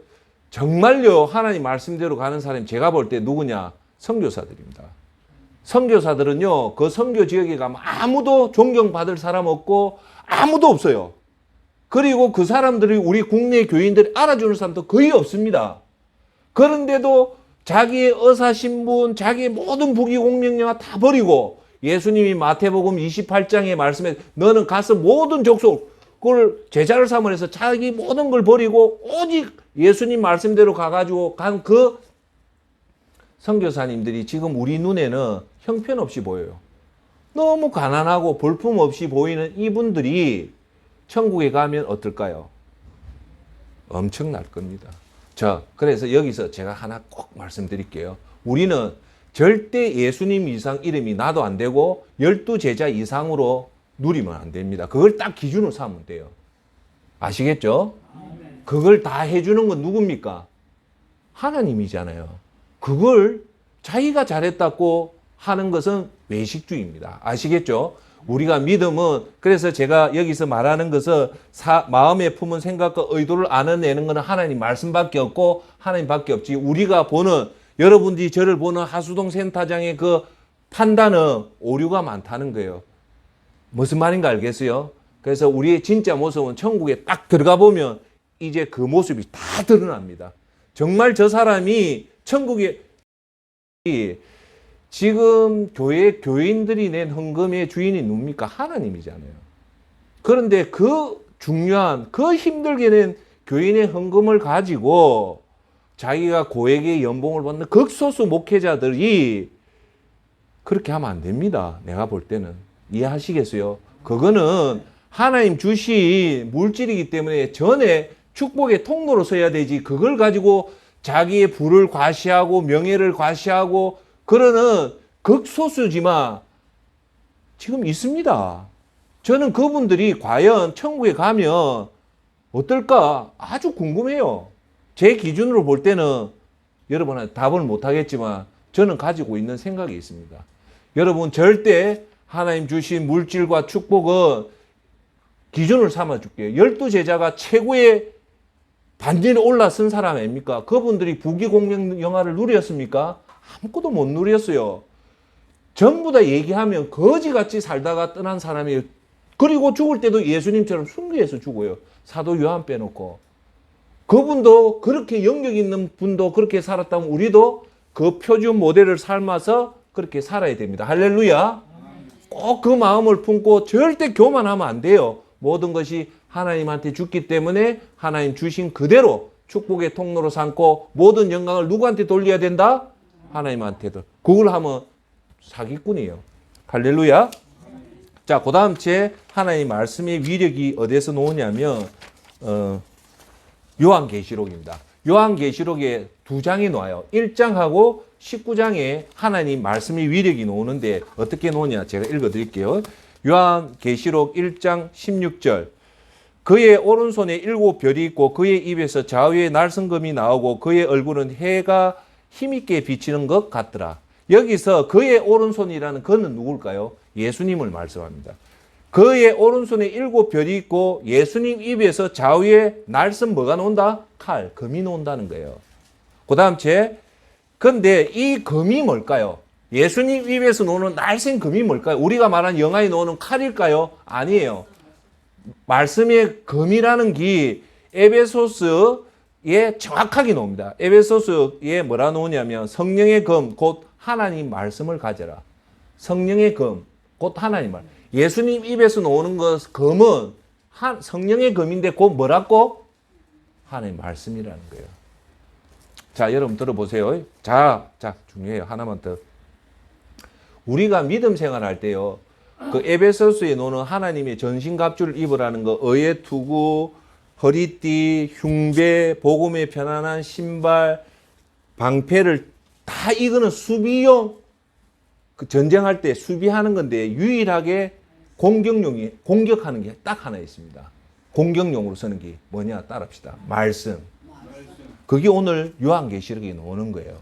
A: 정말요 하나님 말씀대로 가는 사람이 제가 볼 때 누구냐? 선교사들입니다. 선교사들은요, 그 선교 지역에 가면 아무도 존경받을 사람 없고 아무도 없어요. 그리고 그 사람들이 우리 국내 교인들이 알아주는 사람도 거의 없습니다. 그런데도 자기의 의사신분, 자기의 모든 부귀공명영화 다 버리고 예수님이 마태복음 28장에 말씀해 너는 가서 모든 족속을 제자를 삼으면서 자기 모든 걸 버리고 오직 예수님 말씀대로 가가지고 간 그 선교사님들이 지금 우리 눈에는 형편없이 보여요. 너무 가난하고 볼품없이 보이는 이분들이 천국에 가면 어떨까요? 엄청날 겁니다. 그래서 여기서 제가 하나 꼭 말씀드릴게요. 우리는 절대 예수님 이상 이름이 나도 안 되고 12제자 이상으로 누리면 안 됩니다. 그걸 딱 기준으로 삼으면 돼요. 아시겠죠? 그걸 다 해주는 건 누굽니까? 하나님이잖아요. 그걸 자기가 잘했다고 하는 것은 외식주의입니다. 아시겠죠? 우리가 믿음은, 그래서 제가 여기서 말하는 것은 마음에 품은 생각과 의도를 알아내는 것은 하나님 말씀밖에 없고 하나님밖에 없지, 우리가 보는, 여러분들이 저를 보는 하수동 센터장의 그 판단은 오류가 많다는 거예요. 무슨 말인가 알겠어요? 그래서 우리의 진짜 모습은 천국에 딱 들어가 보면 이제 그 모습이 다 드러납니다. 정말 저 사람이 천국에, 지금 교인들이 낸 헌금의 주인이 누굽니까? 하나님이잖아요. 그런데 그 중요한, 그 힘들게 낸 교인의 헌금을 가지고 자기가 고액의 연봉을 받는 극소수 목회자들이 그렇게 하면 안 됩니다. 내가 볼 때는. 이해하시겠어요? 그거는 하나님 주신 물질이기 때문에 전에 축복의 통로로 써야 되지, 그걸 가지고 자기의 부를 과시하고 명예를 과시하고 그러는 극소수지만 지금 있습니다. 저는 그분들이 과연 천국에 가면 어떨까 아주 궁금해요. 제 기준으로 볼 때는 여러분한테 답을 못하겠지만 저는 가지고 있는 생각이 있습니다. 여러분, 절대 하나님 주신 물질과 축복은 기준을 삼아줄게요. 12제자가 최고의 반전에 올라선 사람 아닙니까? 그분들이 부귀공명 영화를 누렸습니까? 아무것도 못 누렸어요. 전부 다 얘기하면 거지같이 살다가 떠난 사람이에요. 그리고 죽을 때도 예수님처럼 순교해서 죽어요. 사도 요한 빼놓고. 그분도 그렇게 영역 있는 분도 그렇게 살았다면 우리도 그 표준 모델을 삶아서 그렇게 살아야 됩니다. 할렐루야. 꼭 그 마음을 품고 절대 교만하면 안 돼요. 모든 것이 하나님한테 줬기 때문에 하나님 주신 그대로 축복의 통로로 삼고 모든 영광을 누구한테 돌려야 된다? 하나님한테도. 그걸 하면 사기꾼이에요. 할렐루야. 자, 그 다음 제 하나님 말씀의 위력이 어디서 나오냐면 요한계시록입니다. 요한계시록에 2장이 나와요. 1장하고 19장에 하나님 말씀의 위력이 나오는데 어떻게 나오냐 제가 읽어드릴게요. 요한계시록 1장 16절. 그의 오른손에 7별이 있고 그의 입에서 좌우에 날성검이 나오고 그의 얼굴은 해가 힘있게 비치는 것 같더라. 여기서 그의 오른손이라는 그는 누굴까요? 예수님을 말씀합니다. 그의 오른손에 7별이 있고 예수님 입에서 좌우에 날선 뭐가 나온다? 칼, 검이 나온다는 거예요. 그 다음 근데 이 검이 뭘까요? 예수님 입에서 나오는 날쌘 검이 뭘까요? 우리가 말하는 영화에 나오는 칼일까요? 아니에요. 말씀의 검이라는 게 에베소스에 정확하게 나옵니다. 에베소스에 뭐라 나오냐면 성령의 검, 곧 하나님 말씀을 가져라. 성령의 검, 곧 하나님 말. 예수님 입에서 나오는 것, 검은 성령의 검인데 곧 뭐라고? 하나님 말씀이라는 거예요. 자, 여러분 들어보세요. 자, 중요해요. 하나만 더. 우리가 믿음 생활할 때요. 그 에베소스에 놓는 하나님의 전신갑주를 입으라는 거, 의의 투구, 허리띠, 흉배, 복음의 편안한 신발, 방패를 다 이거는 수비용, 그 전쟁할 때 수비하는 건데 유일하게 공격하는 게 딱 하나 있습니다. 공격용으로 쓰는 게 뭐냐 따라합시다. 말씀. 그게 오늘 요한계시록에 나오는 거예요.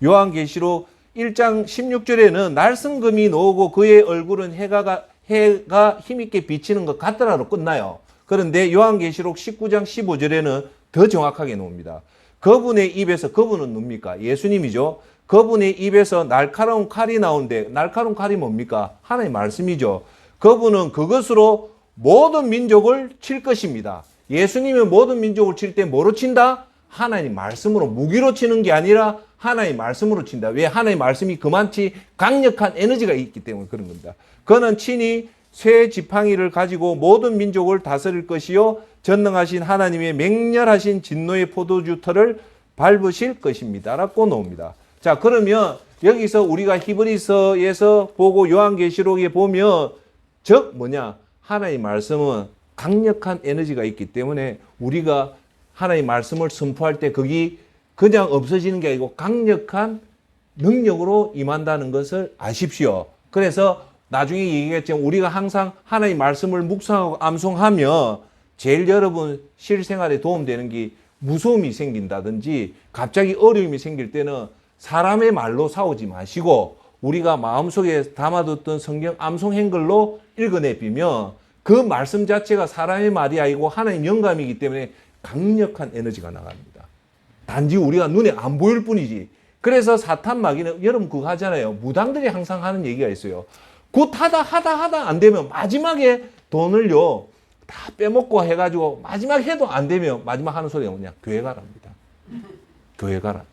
A: 요한계시록 1장 16절에는 날성금이 나오고 그의 얼굴은 해가 힘있게 비치는 것 같더라로 끝나요. 그런데 요한계시록 19장 15절에는 더 정확하게 나옵니다. 그분의 입에서, 그분은 누굽니까? 예수님이죠. 그분의 입에서 날카로운 칼이 나오는데 날카로운 칼이 뭡니까? 하나님의 말씀이죠. 그분은 그것으로 모든 민족을 칠 것입니다. 예수님이 모든 민족을 칠 때 뭐로 친다? 하나님 말씀으로, 무기로 치는 게 아니라 하나님 말씀으로 친다. 왜? 하나님 말씀이 그만치 강력한 에너지가 있기 때문에 그런 겁니다. 그는 친히 쇠 지팡이를 가지고 모든 민족을 다스릴 것이요 전능하신 하나님의 맹렬하신 진노의 포도주 털을 밟으실 것입니다. 라고 나옵니다. 자, 그러면 여기서 우리가 히브리서에서 보고 요한계시록에 보면 즉 뭐냐? 하나님 말씀은 강력한 에너지가 있기 때문에 우리가 하나님 말씀을 선포할 때 그게 그냥 없어지는 게 아니고 강력한 능력으로 임한다는 것을 아십시오. 그래서 나중에 얘기했지만 우리가 항상 하나님 말씀을 묵상하고 암송하면 제일 여러분 실생활에 도움되는 게 무서움이 생긴다든지 갑자기 어려움이 생길 때는 사람의 말로 싸우지 마시고 우리가 마음속에 담아뒀던 성경 암송 행글로 읽어내비면 그 말씀 자체가 사람의 말이 아니고 하나님 영감이기 때문에 강력한 에너지가 나갑니다. 단지 우리가 눈에 안 보일 뿐이지. 그래서 사탄 마귀는 여러분 그거 하잖아요. 무당들이 항상 하는 얘기가 있어요. 굿 하다 안 되면 마지막에 돈을요 다 빼먹고 해가지고 마지막 해도 안 되면 마지막 하는 소리가 뭐냐? 교회 가랍니다. 교회 가라.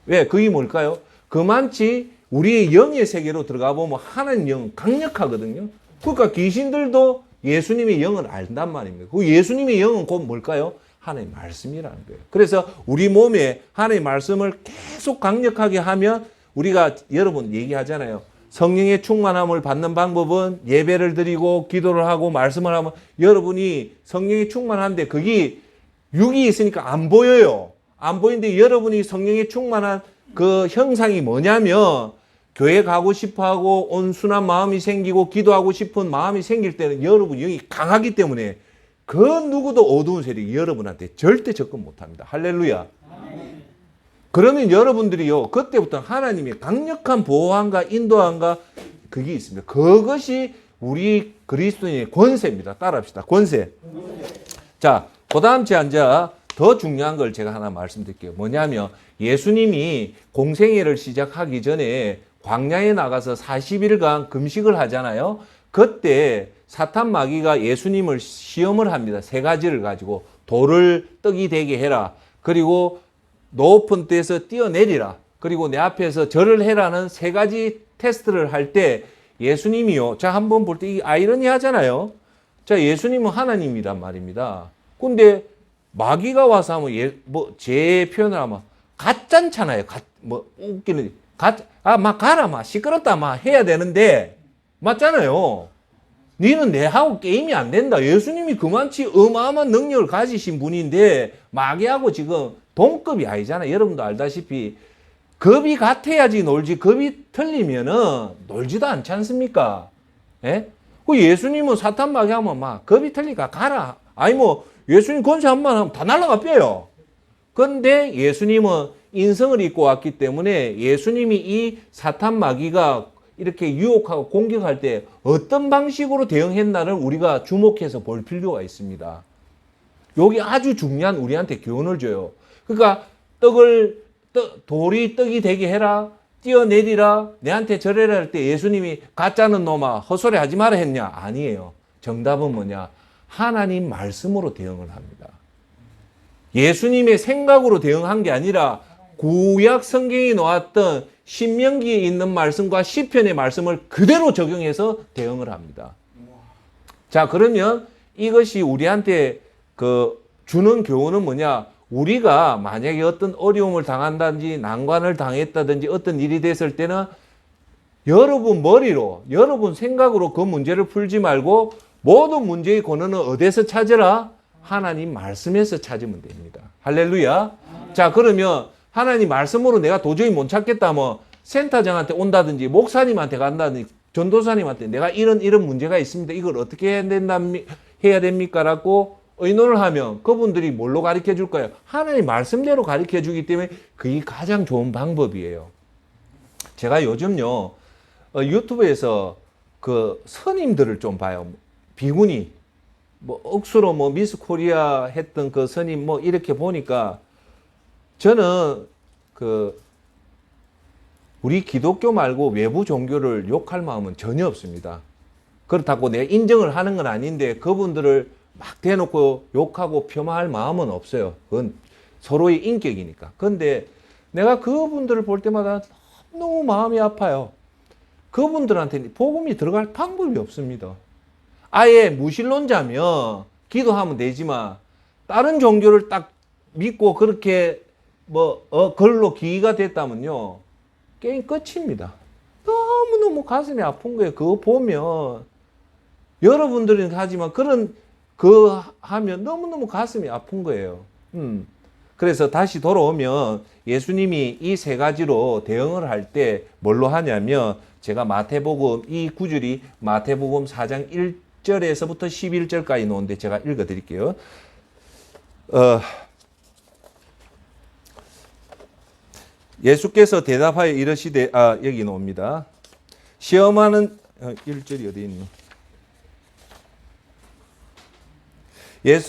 A: 왜? 그게 뭘까요? 그만치 우리의 영의 세계로 들어가 보면 하나님 영 강력하거든요. 그러니까 귀신들도 예수님의 영을 안단 말입니다. 그 예수님의 영은 곧 뭘까요? 하나님의 말씀이라는 거예요. 그래서 우리 몸에 하나님의 말씀을 계속 강력하게 하면 우리가 여러분 얘기하잖아요. 성령의 충만함을 받는 방법은 예배를 드리고 기도를 하고 말씀을 하면 여러분이 성령이 충만한데 그게 육이 있으니까 안 보여요. 안 보이는데 여러분이 성령이 충만한 그 형상이 뭐냐면 교회 가고 싶어하고 온순한 마음이 생기고 기도하고 싶은 마음이 생길 때는 여러분 영이 강하기 때문에 그 누구도 어두운 세력이 여러분한테 절대 접근 못합니다. 할렐루야. 그러면 여러분들이요 그때부터 하나님의 강력한 보호함과 인도함과 그게 있습니다. 그것이 우리 그리스도인의 권세입니다. 따라합시다. 권세. 자, 그 다음 제안자 더 중요한 걸 제가 하나 말씀드릴게요. 뭐냐면 예수님이 공생애를 시작하기 전에 광야에 나가서 40일간 금식을 하잖아요. 그때 사탄 마귀가 예수님을 시험을 합니다. 세 가지를 가지고 돌을 떡이 되게 해라. 그리고 높은 데서 뛰어내리라. 그리고 내 앞에서 절을 해라는 세 가지 테스트를 할 때 예수님이요. 자, 한번 볼 때 이 아이러니 하잖아요. 자, 예수님은 하나님이란 말입니다. 근데 마귀가 와서 하면 제 표현을 하면 가짠잖아요. 웃기는 막 가라 막 시끄럽다 막 해야 되는데 맞잖아요. 니는 내하고 게임이 안 된다. 예수님이 그만치 어마어마한 능력을 가지신 분인데 마귀하고 지금 동급이 아니잖아요. 여러분도 알다시피 급이 같아야지 놀지 급이 틀리면은 놀지도 않지 않습니까? 예? 그 예수님은 사탄 마귀 하면 막 급이 틀리니까 가라. 아니 뭐 예수님 권세 한번 하면 다 날아가 뼈요. 그런데 예수님은 인성을 입고 왔기 때문에 예수님이 이 사탄 마귀가 이렇게 유혹하고 공격할 때 어떤 방식으로 대응했나를 우리가 주목해서 볼 필요가 있습니다. 여기 아주 중요한 우리한테 교훈을 줘요. 그러니까 돌이 떡이 되게 해라, 뛰어내리라, 내한테 절해라 할 때 예수님이 가짜는 놈아 헛소리 하지 마라 했냐? 아니에요. 정답은 뭐냐? 하나님 말씀으로 대응을 합니다. 예수님의 생각으로 대응한 게 아니라 구약 성경에 나왔던 신명기에 있는 말씀과 시편의 말씀을 그대로 적용해서 대응을 합니다. 자, 그러면 이것이 우리한테 주는 교훈은 뭐냐? 우리가 만약에 어떤 어려움을 당한다든지 난관을 당했다든지 어떤 일이 됐을 때는 여러분 머리로, 여러분 생각으로 그 문제를 풀지 말고 모든 문제의 근원은 어디서 찾으라? 하나님 말씀에서 찾으면 됩니다. 할렐루야. 자, 그러면 하나님 말씀으로 내가 도저히 못 찾겠다 하면 센터장한테 온다든지 목사님한테 간다든지 전도사님한테 내가 이런 문제가 있습니다. 이걸 어떻게 해야 됩니까? 라고 의논을 하면 그분들이 뭘로 가르쳐 줄까요? 하나님 말씀대로 가르쳐 주기 때문에 그게 가장 좋은 방법이에요. 제가 요즘요, 유튜브에서 그 스님들을 좀 봐요. 비구니, 억수로 미스 코리아 했던 그 스님 이렇게 보니까 저는 우리 기독교 말고 외부 종교를 욕할 마음은 전혀 없습니다. 그렇다고 내가 인정을 하는 건 아닌데 그분들을 막 대놓고 욕하고 폄하할 마음은 없어요. 그건 서로의 인격이니까. 그런데 내가 그분들을 볼 때마다 너무 마음이 아파요. 그분들한테 복음이 들어갈 방법이 없습니다. 아예 무신론자면 기도하면 되지만 다른 종교를 딱 믿고 그렇게 걸로 기이가 됐다면요, 게임 끝입니다. 너무너무 가슴이 아픈 거예요. 그거 보면 여러분들은 하지만 하면 너무너무 가슴이 아픈 거예요. 그래서 다시 돌아오면 예수님이 이 세 가지로 대응을 할 때 뭘로 하냐면 제가 마태복음 이 구절이 마태복음 4장 1절에서부터 11절까지 나오는데 제가 읽어드릴게요. 예수께서 대답하여 이르시되 여기 나옵니다. 시험하는 1절이 어디 있니?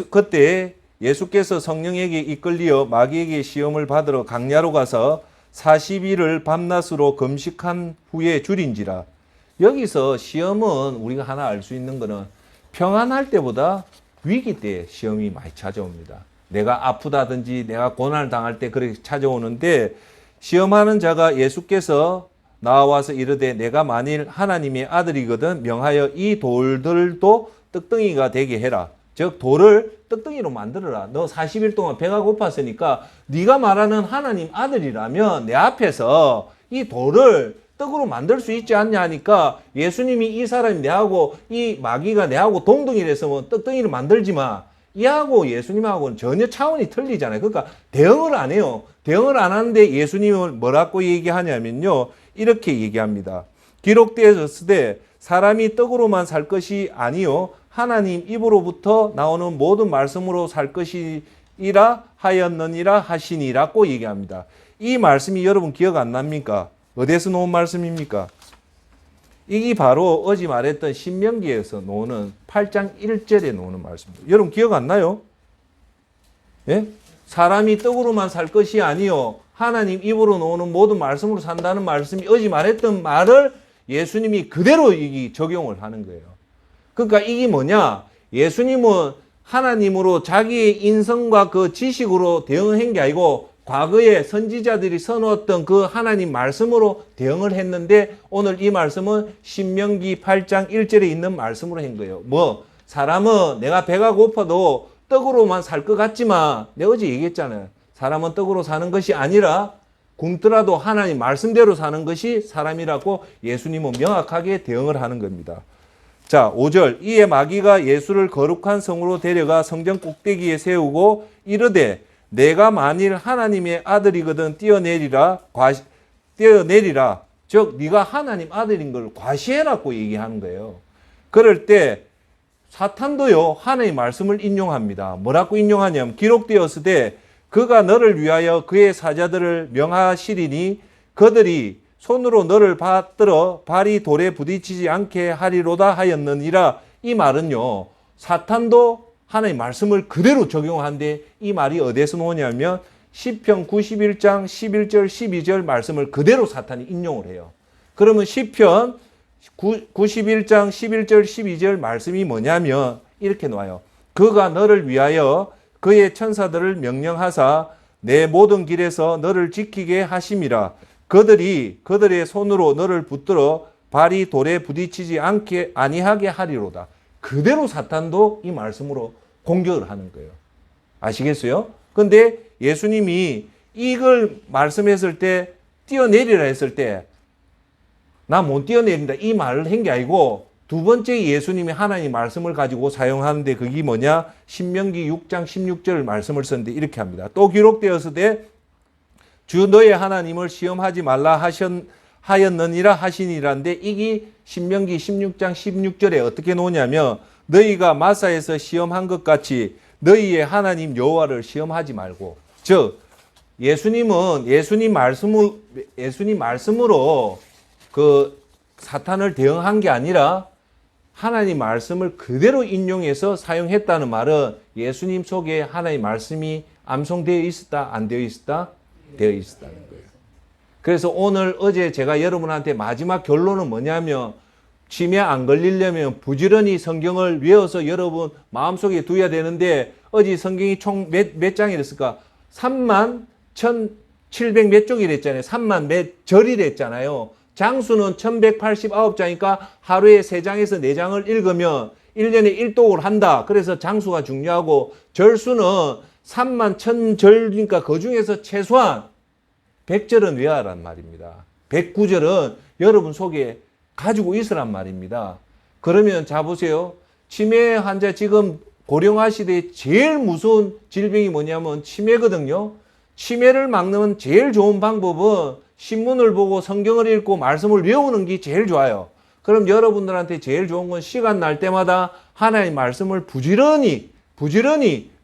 A: 그때 예수께서 성령에게 이끌리어 마귀에게 시험을 받으러 강야로 가서 40일을 밤낮으로 금식한 후에 줄인지라. 여기서 시험은 우리가 하나 알 수 있는 거는 평안할 때보다 위기 때 시험이 많이 찾아옵니다. 내가 아프다든지 내가 고난을 당할 때 그렇게 찾아오는데, 시험하는 자가 예수께서 나와서 이르되 내가 만일 하나님의 아들이거든 명하여 이 돌들도 떡덩이가 되게 해라. 즉 돌을 떡덩이로 만들어라. 너 40일 동안 배가 고팠으니까 네가 말하는 하나님 아들이라면 내 앞에서 이 돌을 떡으로 만들 수 있지 않냐 하니까 예수님이 이 사람이 내하고 이 마귀가 내하고 동등이라 해서 떡덩이를 만들지 마. 이하고 예수님하고는 전혀 차원이 틀리잖아요. 그러니까 대응을 안 해요. 대응을 안 하는데 예수님은 뭐라고 얘기하냐면요, 이렇게 얘기합니다. 기록되었으되 사람이 떡으로만 살 것이 아니요 하나님 입으로부터 나오는 모든 말씀으로 살 것이라 하였느니라 하시니라고 얘기합니다. 이 말씀이 여러분 기억 안 납니까? 어디에서 나온 말씀입니까? 이게 바로 어제 말했던 신명기에서 나오는 8장 1절에 나오는 말씀입니다. 여러분 기억 안 나요? 예? 사람이 떡으로만 살 것이 아니요 하나님 입으로 나오는 모든 말씀으로 산다는 말씀이 어제 말했던 말을 예수님이 그대로 적용을 하는 거예요. 그러니까 이게 뭐냐? 예수님은 하나님으로 자기의 인성과 그 지식으로 대응한 게 아니고 과거에 선지자들이 써놓았던 그 하나님 말씀으로 대응을 했는데 오늘 이 말씀은 신명기 8장 1절에 있는 말씀으로 한 거예요. 사람은 내가 배가 고파도 떡으로만 살 것 같지만 내가 어제 얘기했잖아요. 사람은 떡으로 사는 것이 아니라 굶더라도 하나님 말씀대로 사는 것이 사람이라고 예수님은 명확하게 대응을 하는 겁니다. 자, 5절. 이에 마귀가 예수를 거룩한 성으로 데려가 성전 꼭대기에 세우고 이르되 내가 만일 하나님의 아들이거든 뛰어내리라. 즉 네가 하나님 아들인 걸 과시해라고 얘기하는 거예요. 그럴 때 사탄도요 하나님의 말씀을 인용합니다. 뭐라고 인용하냐면 기록되었으되 그가 너를 위하여 그의 사자들을 명하시리니 그들이 손으로 너를 받들어 발이 돌에 부딪히지 않게 하리로다 하였느니라. 이 말은요 사탄도 하나님의 말씀을 그대로 적용하는데 이 말이 어디에서 나오냐면 시편 91장 11절 12절 말씀을 그대로 사탄이 인용을 해요. 그러면 시편 91장 11절 12절 말씀이 뭐냐면 이렇게 놓아요. 그가 너를 위하여 그의 천사들을 명령하사 내 모든 길에서 너를 지키게 하심이라. 그들이 그들의 손으로 너를 붙들어 발이 돌에 부딪히지 않게 아니하게 하리로다. 그대로 사탄도 이 말씀으로 공격을 하는 거예요. 아시겠어요? 근데 예수님이 이걸 말씀했을 때 뛰어내리라 했을 때 나 못 뛰어내린다 이 말을 한 게 아니고 두 번째 예수님이 하나님 말씀을 가지고 사용하는데 그게 뭐냐? 신명기 6장 16절 말씀을 썼는데 이렇게 합니다. 또 기록되었으되 주 너의 하나님을 시험하지 말라 하였느니라 하시니라는데 이게 신명기 16장 16절에 어떻게 놓냐면 너희가 마사에서 시험한 것 같이 너희의 하나님 여호와를 시험하지 말고, 즉 예수님은 예수님 말씀으로 그 사탄을 대응한 게 아니라 하나님 말씀을 그대로 인용해서 사용했다는 말은 예수님 속에 하나님 말씀이 암송되어 있었다, 안 되어 있었다? 되어 있었다는 거예요. 그래서 오늘 어제 제가 여러분한테 마지막 결론은 뭐냐면 치매 안 걸리려면 부지런히 성경을 외워서 여러분 마음속에 두어야 되는데 어제 성경이 총 몇 장이랬을까? 31,700 몇 쪽이랬잖아요. 3만 몇 절이랬잖아요. 장수는 1189장이니까 하루에 3장에서 4장을 읽으면 1년에 1독을 한다. 그래서 장수가 중요하고 절수는 31,000절이니까 그 중에서 최소한 100절은 외워란 말입니다. 109절은 여러분 속에 가지고 있으란 말입니다. 그러면 자 보세요. 치매 환자 지금 고령화 시대에 제일 무서운 질병이 뭐냐면 치매거든요. 치매를 막는 제일 좋은 방법은 신문을 보고 성경을 읽고 말씀을 외우는 게 제일 좋아요. 그럼 여러분들한테 제일 좋은 건 시간 날 때마다 하나님 말씀을 부지런히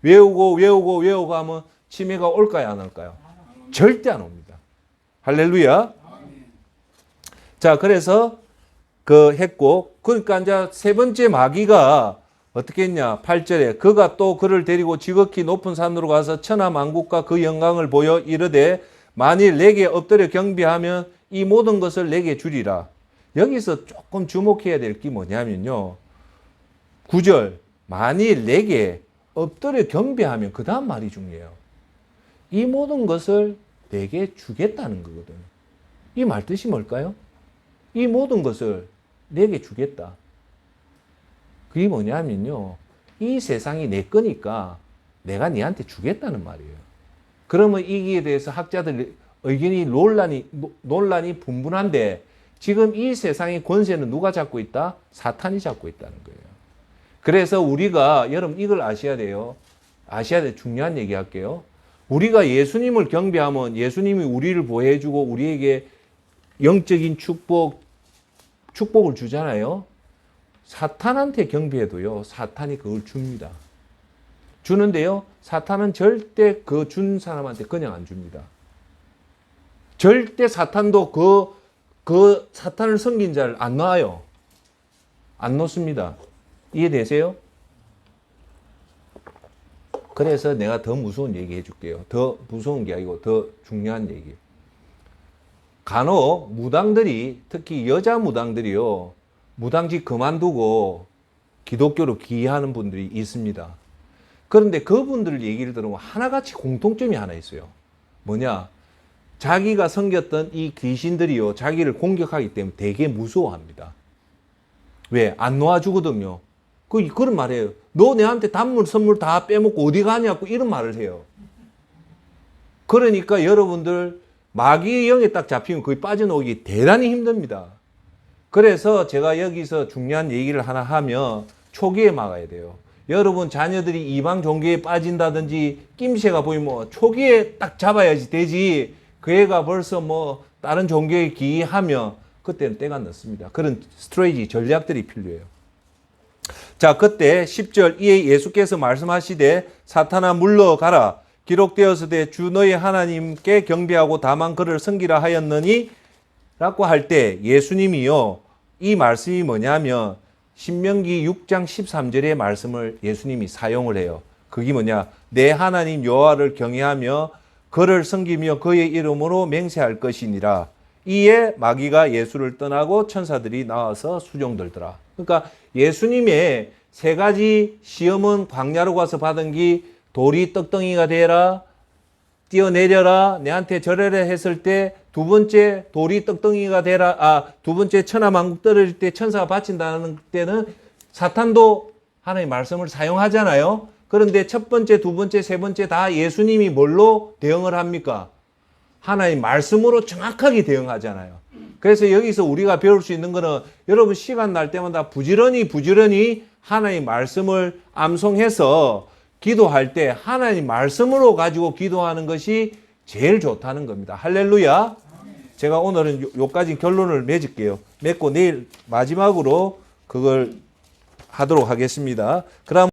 A: 외우고 하면 치매가 올까요, 안 올까요? 절대 안 옵니다. 할렐루야. 자, 그래서 했고, 그러니까 이제 세 번째 마귀가 어떻게 했냐? 8절에 그가 또 그를 데리고 지극히 높은 산으로 가서 천하 만국과 그 영광을 보여 이르되 만일 내게 엎드려 경배하면 이 모든 것을 내게 주리라. 여기서 조금 주목해야 될 게 뭐냐면요. 9절 만일 내게 엎드려 경배하면 그 다음 말이 중요해요. 이 모든 것을 내게 주겠다는 거거든요. 이 말 뜻이 뭘까요? 이 모든 것을 내게 주겠다. 그게 뭐냐면요. 이 세상이 내 거니까 내가 네한테 주겠다는 말이에요. 그러면 이기에 대해서 학자들 의견이 논란이 분분한데 지금 이 세상의 권세는 누가 잡고 있다? 사탄이 잡고 있다는 거예요. 그래서 우리가 여러분 이걸 아셔야 돼요. 아셔야 돼. 중요한 얘기 할게요. 우리가 예수님을 경배하면 예수님이 우리를 보호해주고 우리에게 영적인 축복을 주잖아요. 사탄한테 경배해도요. 사탄이 그걸 줍니다. 주는데요. 사탄은 절대 그 준 사람한테 그냥 안 줍니다. 절대 사탄도 그 사탄을 섬긴 자를 안 놔요. 안 놓습니다. 이해되세요? 그래서 내가 더 무서운 얘기 해줄게요. 더 무서운 게 아니고 더 중요한 얘기. 간혹 무당들이, 특히 여자 무당들이요. 무당직 그만두고 기독교로 귀의하는 분들이 있습니다. 그런데 그분들 얘기를 들으면 하나같이 공통점이 하나 있어요. 뭐냐? 자기가 섬겼던 이 귀신들이요. 자기를 공격하기 때문에 되게 무서워합니다. 왜? 안 놓아주거든요. 그런 말이에요. 너 내한테 단물, 선물 다 빼먹고 어디 가냐고 이런 말을 해요. 그러니까 여러분들 마귀의 영에 딱 잡히면 거기 빠져나오기 대단히 힘듭니다. 그래서 제가 여기서 중요한 얘기를 하나 하면 초기에 막아야 돼요. 여러분 자녀들이 이방 종교에 빠진다든지 낌새가 보이면 초기에 딱 잡아야지 되지. 그 애가 벌써 뭐 다른 종교에 기이하면 그때는 때가 늦습니다. 그런 스트레이지 전략들이 필요해요. 자, 그때 10절 이에 예수께서 말씀하시되 사탄아 물러가라. 기록되었으되 주 너의 하나님께 경배하고 다만 그를 섬기라 하였느니 라고 할 때 예수님이요. 이 말씀이 뭐냐면 신명기 6장 13절의 말씀을 예수님이 사용을 해요. 그게 뭐냐? 내 하나님 여호와를 경외하며 그를 섬기며 그의 이름으로 맹세할 것이니라. 이에 마귀가 예수를 떠나고 천사들이 나와서 수종들더라. 그러니까 예수님의 세 가지 시험은 광야로 가서 받은 기 돌이 떡덩이가 되라, 뛰어내려라, 내한테 절하라 했을 때 두 번째 돌이 떡덩이가 되라, 두 번째 천하만국 떨어질 때 천사가 바친다는 때는 사탄도 하나님의 말씀을 사용하잖아요. 그런데 첫 번째, 두 번째, 세 번째 다 예수님이 뭘로 대응을 합니까? 하나님 말씀으로 정확하게 대응하잖아요. 그래서 여기서 우리가 배울 수 있는 거는 여러분 시간 날 때마다 부지런히 하나님 말씀을 암송해서 기도할 때 하나님 말씀으로 가지고 기도하는 것이 제일 좋다는 겁니다. 할렐루야. 제가 오늘은 요까지 결론을 맺을게요. 맺고 내일 마지막으로 그걸 하도록 하겠습니다. 그럼